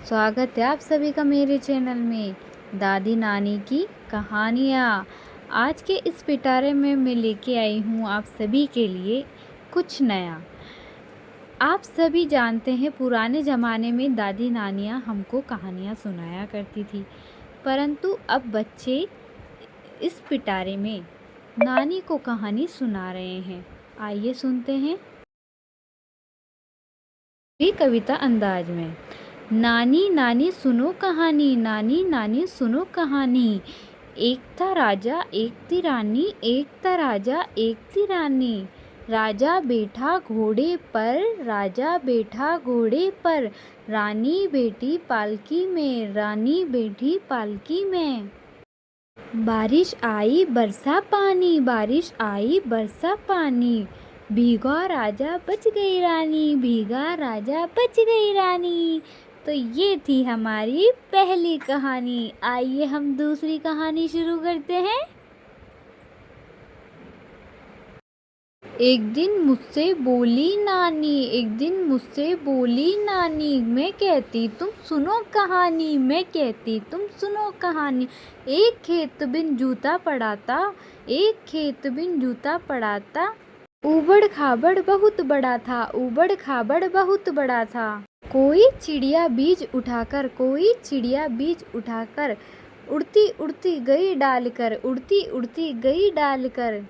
स्वागत है आप सभी का मेरे चैनल में दादी नानी की कहानियाँ। आज के इस पिटारे में मैं लेके आई हूँ आप सभी के लिए कुछ नया। आप सभी जानते हैं पुराने ज़माने में दादी नानियाँ हमको कहानियाँ सुनाया करती थी, परंतु अब बच्चे इस पिटारे में नानी को कहानी सुना रहे हैं। आइए सुनते हैं भी कविता अंदाज में। नानी नानी सुनो कहानी, नानी नानी सुनो कहानी। एक था राजा एक थी रानी, एक था राजा एक थी रानी। राजा बैठा घोड़े पर, राजा बैठा घोड़े पर। रानी बैठी पालकी में, रानी बैठी पालकी में। बारिश आई बरसा पानी, बारिश आई बरसा पानी। भीगा राजा बच गई रानी, भीगा राजा बच गई रानी। तो ये थी हमारी पहली कहानी। आइए हम दूसरी कहानी शुरू करते हैं। एक दिन मुझसे बोली नानी, एक दिन मुझसे बोली नानी। मैं कहती तुम सुनो कहानी, मैं कहती तुम सुनो कहानी। एक खेत बिन जूता पड़ा था, एक खेत बिन जूता पड़ा था। ऊबड़ खाबड़ बहुत बड़ा था, ऊबड़ खाबड़ बहुत बड़ा था। कोई चिड़िया बीज उठाकर, कोई चिड़िया बीज उठाकर। उड़ती उड़ती गई डालकर, उड़ती उड़ती गई डालकर।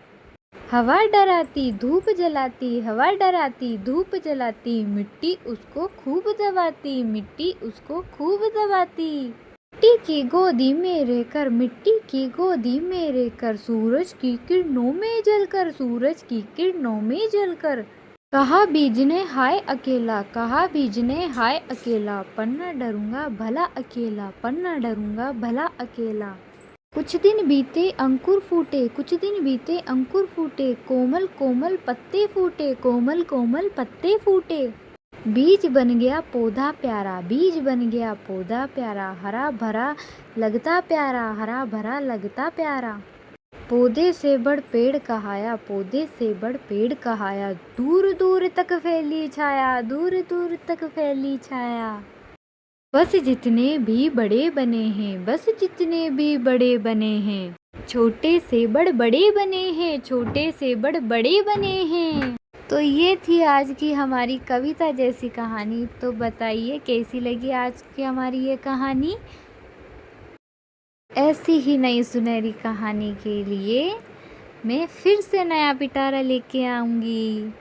हवा डराती धूप जलाती, हवा डराती धूप जलाती। मिट्टी उसको खूब दबाती, मिट्टी उसको खूब दबाती। मिट्टी की गोदी में रहकर, मिट्टी की गोदी में रहकर। सूरज की किरणों में जलकर, सूरज की किरणों में जलकर। कहा बीज ने हाय अकेला, कहा बीज ने हाय अकेला। पर न डरूंगा भला अकेला, पर न डरूंगा भला अकेला। कुछ दिन बीते अंकुर फूटे, कुछ दिन बीते अंकुर फूटे। कोमल कोमल पत्ते फूटे, कोमल कोमल पत्ते फूटे। बीज बन गया पौधा प्यारा, बीज बन गया पौधा प्यारा। हरा भरा लगता प्यारा, हरा भरा लगता प्यारा। पौधे से बड़ पेड़ कहाया, पौधे से बड़ पेड़ कहाया। दूर दूर तक फैली छाया, दूर दूर तक फैली छाया। बस जितने भी बड़े बने हैं, बस जितने भी बड़े बने हैं। छोटे से बड़ बड़े बने हैं, छोटे से बड़ बड़े बने हैं। तो ये थी आज की हमारी कविता जैसी कहानी। तो बताइए कैसी लगी आज की हमारी ये कहानी। ऐसी ही नई सुनहरी कहानी के लिए मैं फिर से नया पिटारा लेके आऊँगी।